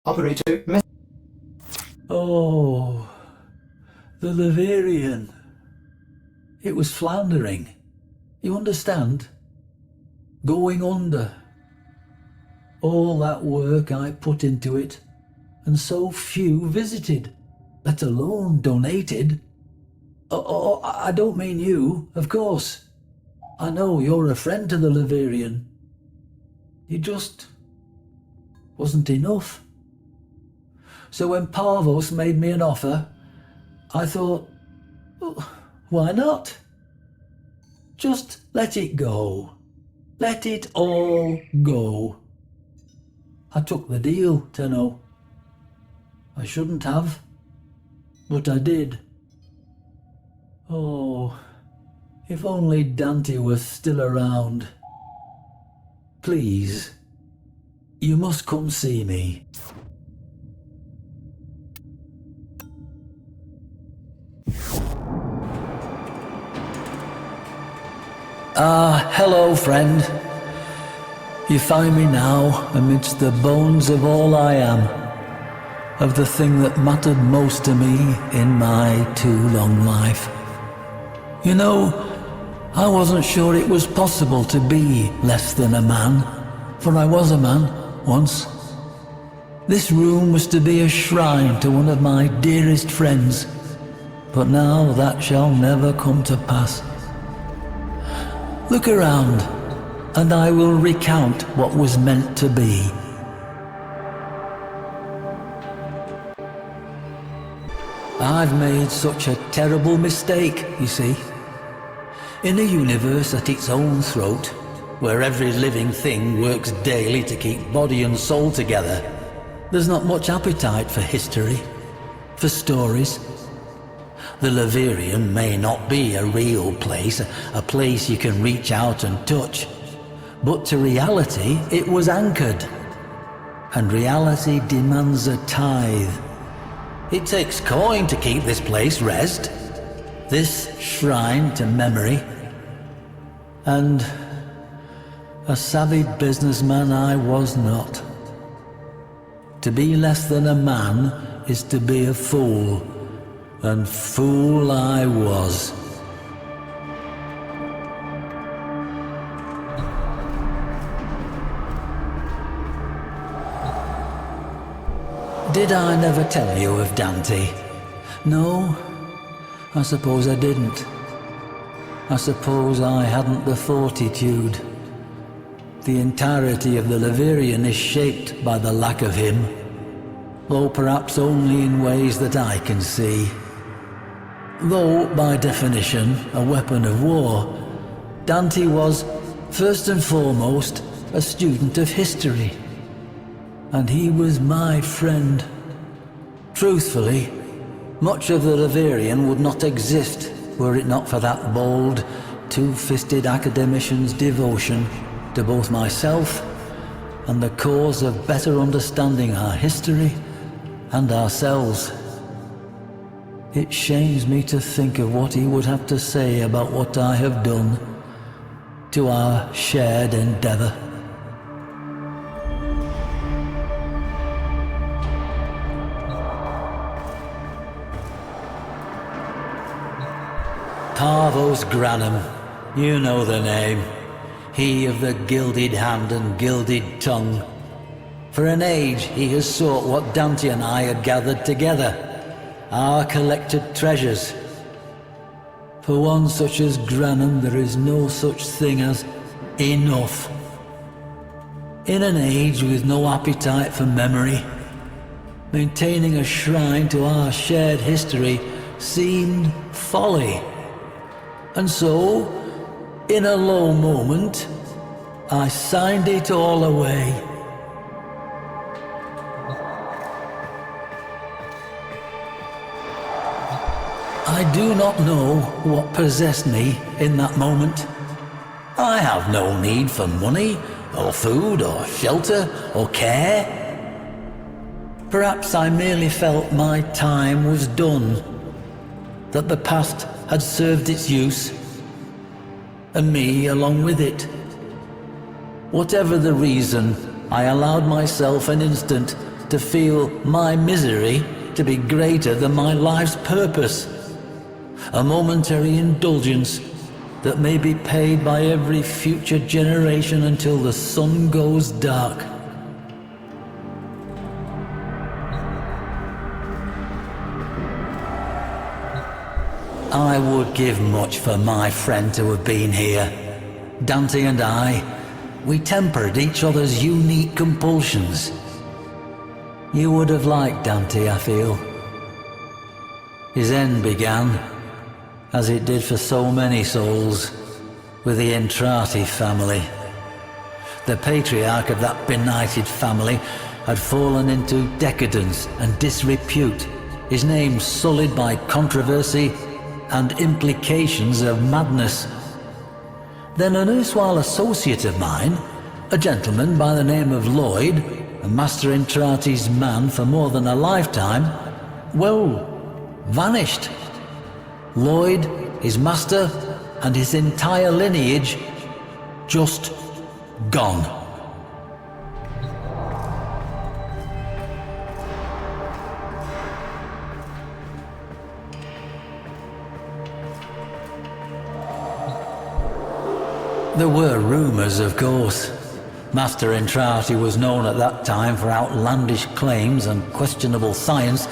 Operator, Oh, the Leverian. It was floundering. You understand? Going under. All that work I put into it, and so few visited, let alone donated. Oh, I don't mean you, of course. I know you're a friend to the Leverian. You just wasn't enough. So when Parvos made me an offer, I thought, oh, why not? Just let it go. Let it all go. I took the deal, Tenno. I shouldn't have, but I did. Oh, if only Dante was still around. Please, you must come see me. Hello, friend. You find me now amidst the bones of all I am, of the thing that mattered most to me in my too long life. You know, I wasn't sure it was possible to be less than a man, for I was a man once. This room was to be a shrine to one of my dearest friends, but now that shall never come to pass. Look around, and I will recount what was meant to be. I've made such a terrible mistake, you see. In a universe at its own throat, where every living thing works daily to keep body and soul together, there's not much appetite for history, for stories. The Leverian may not be a real place, a place you can reach out and touch, but to reality it was anchored, and reality demands a tithe. It takes coin to keep this place rest, this shrine to memory, and a savvy businessman I was not. To be less than a man is to be a fool. And fool I was. Did I never tell you of Dante? No, I suppose I didn't. I suppose I hadn't the fortitude. The entirety of the Leverian is shaped by the lack of him, though perhaps only in ways that I can see. Though, by definition, a weapon of war, Dante was, first and foremost, a student of history. And he was my friend. Truthfully, much of the Leverian would not exist were it not for that bold, two-fisted academician's devotion to both myself and the cause of better understanding our history and ourselves. It shames me to think of what he would have to say about what I have done to our shared endeavor. Parvos Granum, you know the name. He of the gilded hand and gilded tongue. For an age he has sought what Dante and I had gathered together, our collected treasures. For one such as Granum there is no such thing as enough. In an age with no appetite for memory, maintaining a shrine to our shared history seemed folly. And so, in a low moment, I signed it all away. I do not know what possessed me in that moment. I have no need for money, or food, or shelter, or care. Perhaps I merely felt my time was done, that the past had served its use, and me along with it. Whatever the reason, I allowed myself an instant to feel my misery to be greater than my life's purpose. A momentary indulgence that may be paid by every future generation until the sun goes dark. I would give much for my friend to have been here. Dante and I, we tempered each other's unique compulsions. You would have liked Dante, I feel. His end began, as it did for so many souls, with the Entrati family. The patriarch of that benighted family had fallen into decadence and disrepute, his name sullied by controversy and implications of madness. Then an erstwhile associate of mine, a gentleman by the name of Lloyd, a Master Entrati's man for more than a lifetime, well, vanished. Lloyd, his master, and his entire lineage, just gone. There were rumors, of course. Master Entrati was known at that time for outlandish claims and questionable science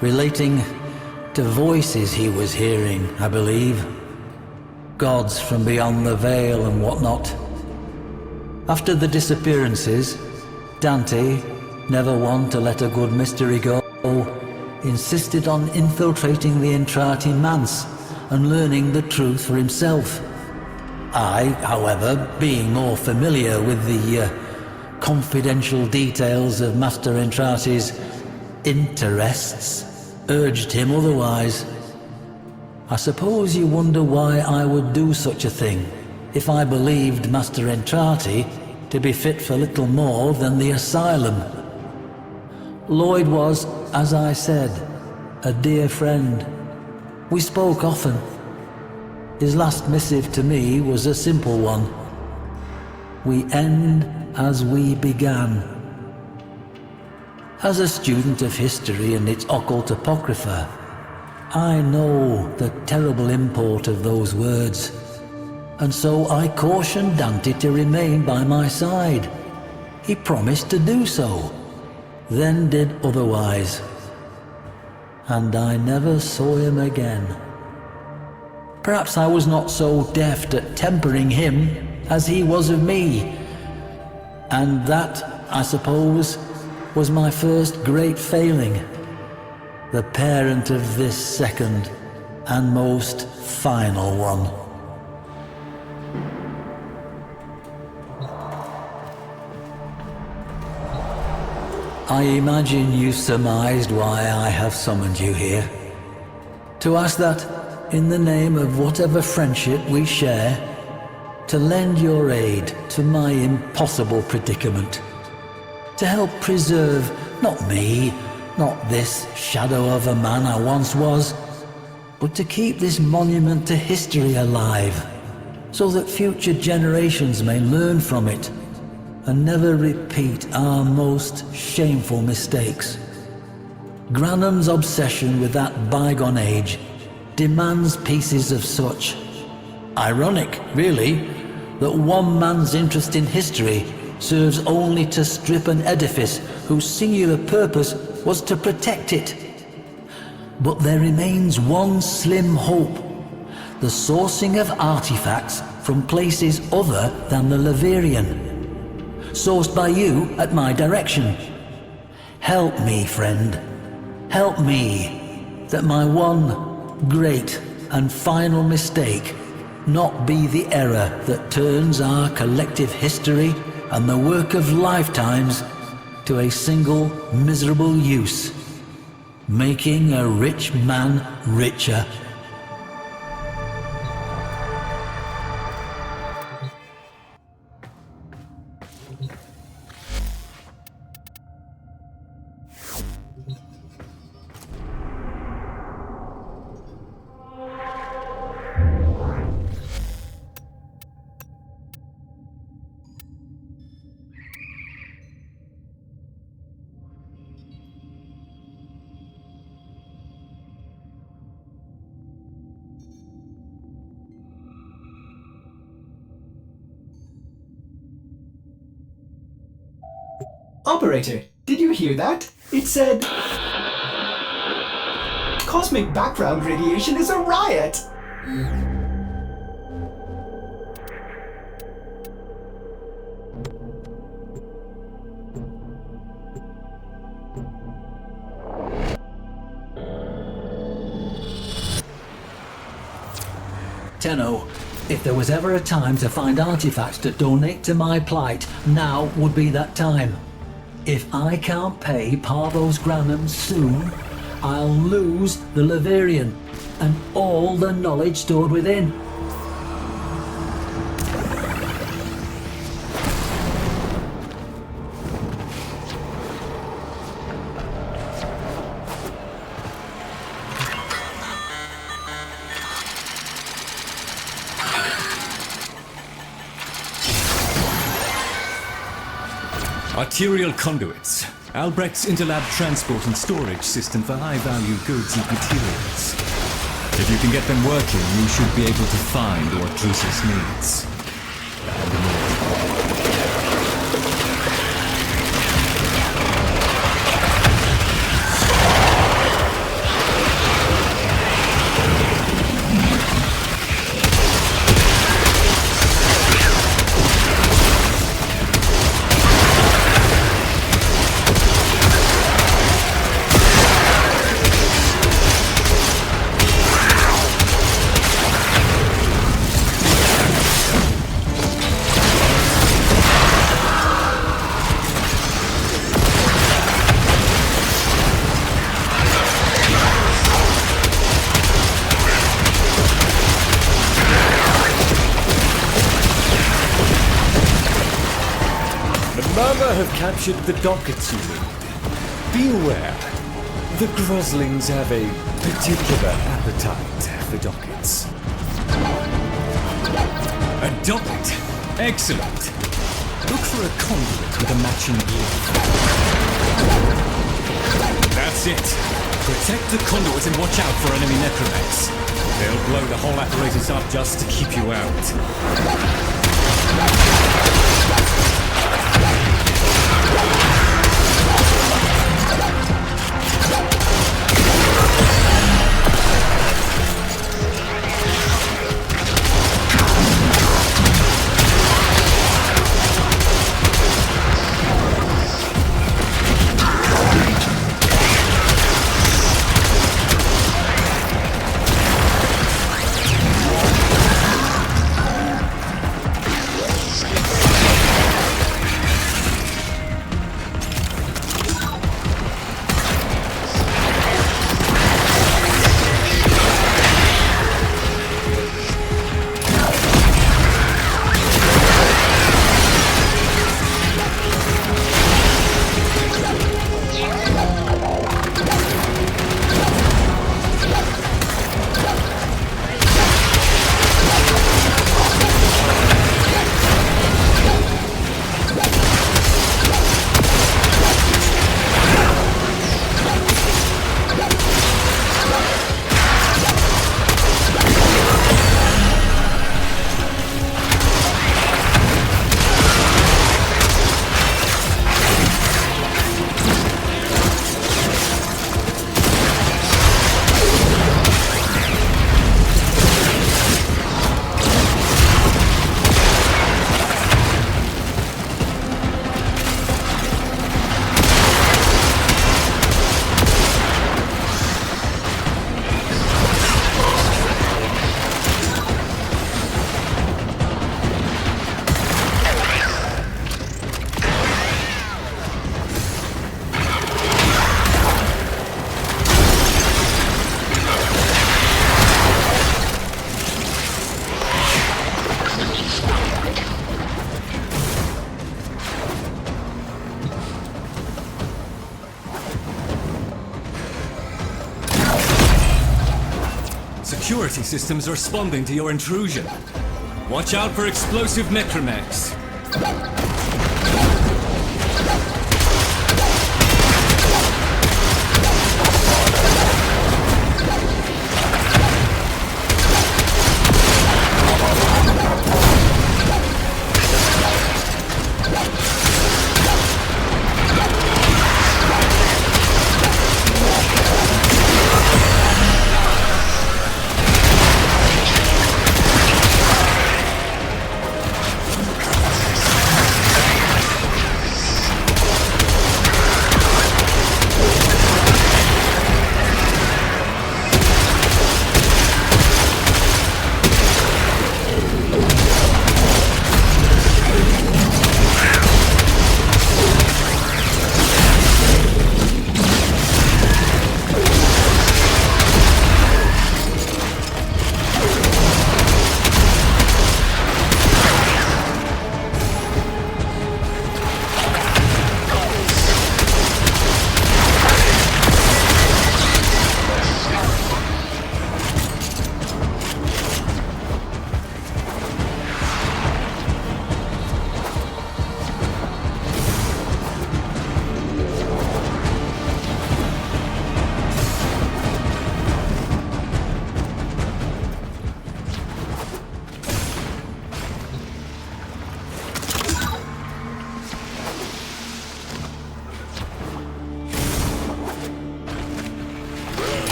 relating to voices he was hearing, I believe. Gods from beyond the veil and whatnot. After the disappearances, Dante, never one to let a good mystery go, insisted on infiltrating the Entrati manse and learning the truth for himself. I, however, being more familiar with the confidential details of Master Entrati's interests, urged him otherwise. I suppose you wonder why I would do such a thing, if I believed Master Entrati to be fit for little more than the asylum. Lloyd was, as I said, a dear friend. We spoke often. His last missive to me was a simple one. We end as we began. As a student of history and its occult apocrypha, I know the terrible import of those words, and so I cautioned Dante to remain by my side. He promised to do so, then did otherwise, and I never saw him again. Perhaps I was not so deft at tempering him as he was of me, and that, I suppose, was my first great failing, the parent of this second and most final one. I imagine you surmised why I have summoned you here. To ask that, in the name of whatever friendship we share, to lend your aid to my impossible predicament. To help preserve, not me, not this shadow of a man I once was, but to keep this monument to history alive, so that future generations may learn from it and never repeat our most shameful mistakes. Granham's obsession with that bygone age demands pieces of such. Ironic, really, that one man's interest in history serves only to strip an edifice whose singular purpose was to protect it. But there remains one slim hope: the sourcing of artifacts from places other than the Leverian, sourced by you at my direction. Help me, friend. Help me, that my one great and final mistake not be the error that turns our collective history and the work of lifetimes to a single miserable use, making a rich man richer. Operator, did you hear that? It said... Cosmic background radiation is a riot! Tenno, if there was ever a time to find artifacts to donate to my plight, now would be that time. If I can't pay Parvo's Granum soon, I'll lose the Leverian and all the knowledge stored within. Arterial conduits. Albrecht's interlab transport and storage system for high-value goods and materials. If you can get them working, you should be able to find what Drusus needs. And more. Have captured the dockets you need. Be aware, the Groslings have a particular appetite for dockets. A docket? Excellent. Look for a conduit with a matching glyph. That's it. Protect the conduit and watch out for enemy necromancs. They'll blow the whole apparatus up just to keep you out. Security systems are responding to your intrusion. Watch out for explosive necromancs.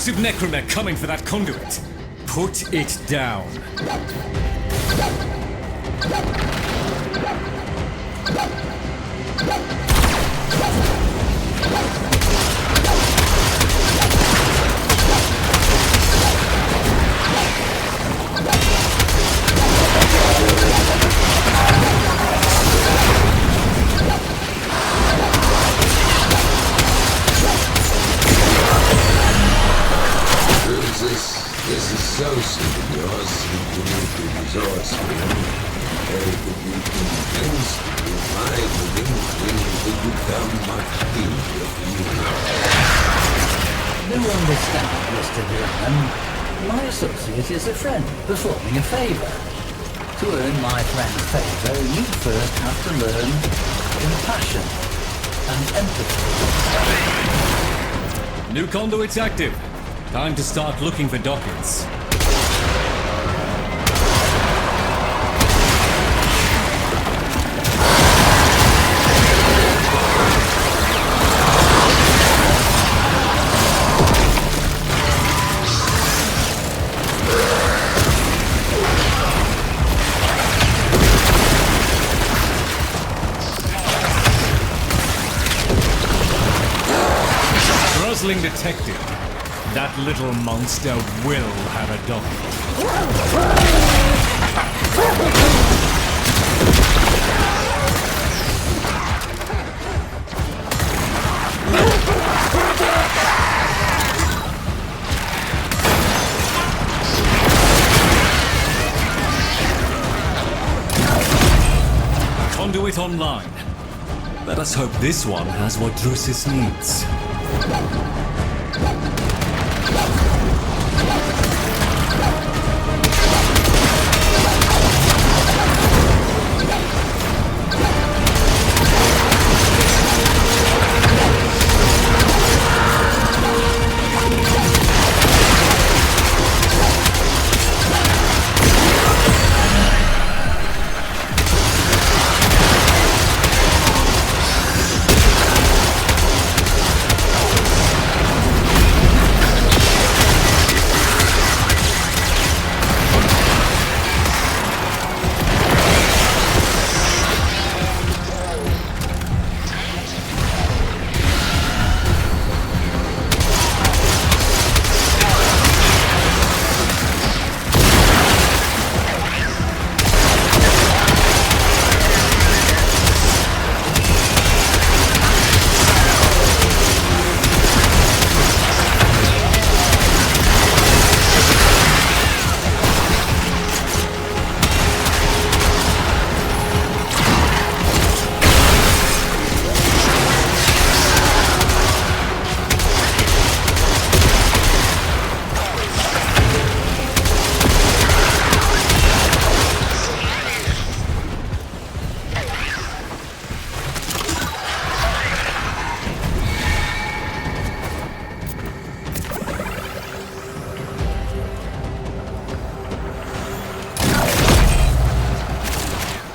explosive necromech coming for that conduit. Put it down. This is so sweet of yours, to resource me. Very could be convinced to find within things to become much easier for you. Do understand, Mr. Leverian. My associate is a friend performing a favor. To earn my friend's favor, you first have to learn compassion and empathy. New conduit's active. Time to start looking for dockets. Guzzling detected. That little monster will have a docket. Conduit online. Let us hope this one has what Drusus needs.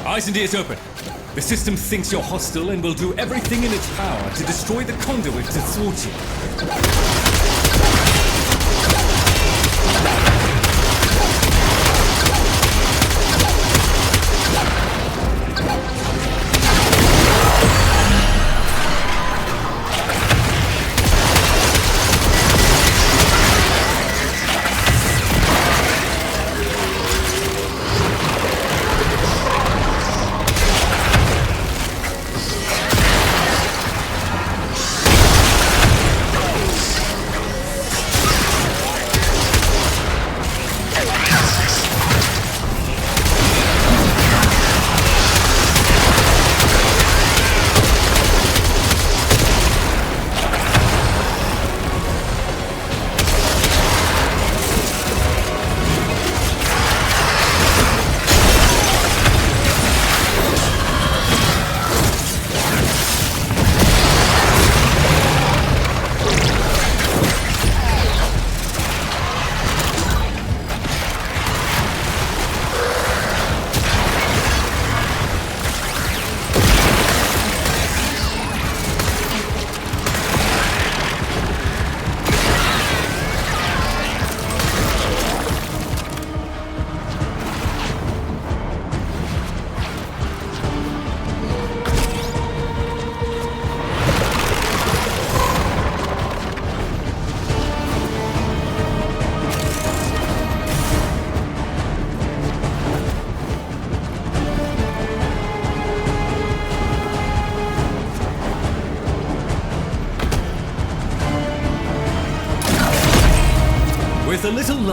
Eyes and ears open. The system thinks you're hostile and will do everything in its power to destroy the conduit to thwart you.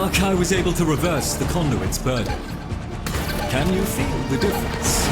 luck, I was able to reverse the conduit's burden. Can you feel the difference?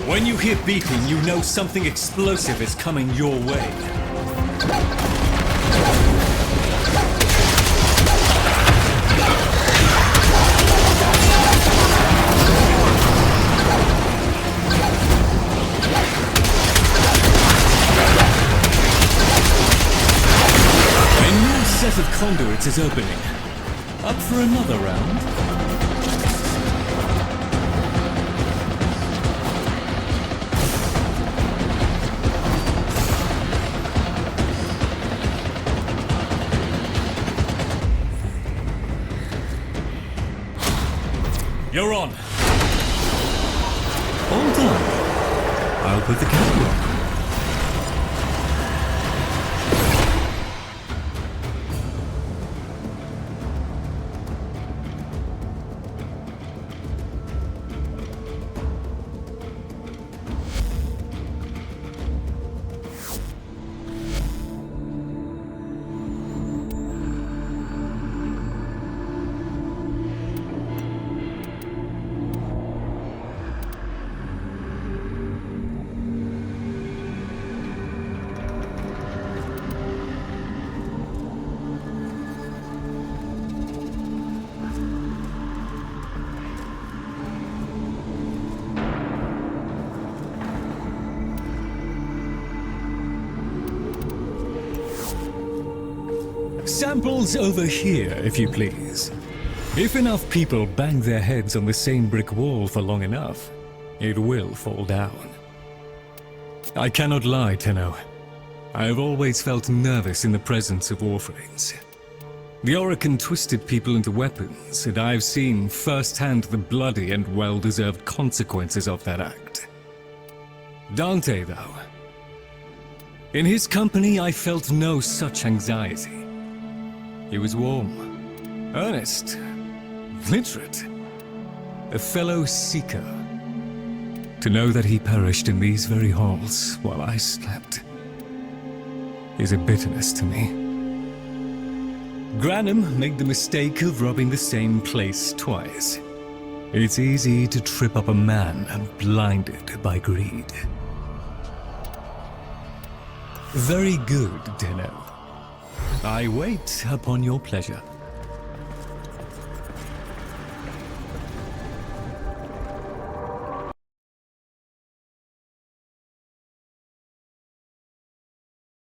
When you hear beeping, you know something explosive is coming your way. A new set of conduits is opening. Up for another round? You're on. All done. I'll put the camera on. Samples over here, if you please. If enough people bang their heads on the same brick wall for long enough, it will fall down. I cannot lie, Tenno. I have always felt nervous in the presence of Warframes. The Orokin twisted people into weapons, and I've seen firsthand the bloody and well-deserved consequences of that act. Dante, though. In his company, I felt no such anxiety. He was warm, earnest, literate, a fellow seeker. To know that he perished in these very halls while I slept is a bitterness to me. Granum made the mistake of robbing the same place twice. It's easy to trip up a man blinded by greed. Very good, Tenno. I wait upon your pleasure.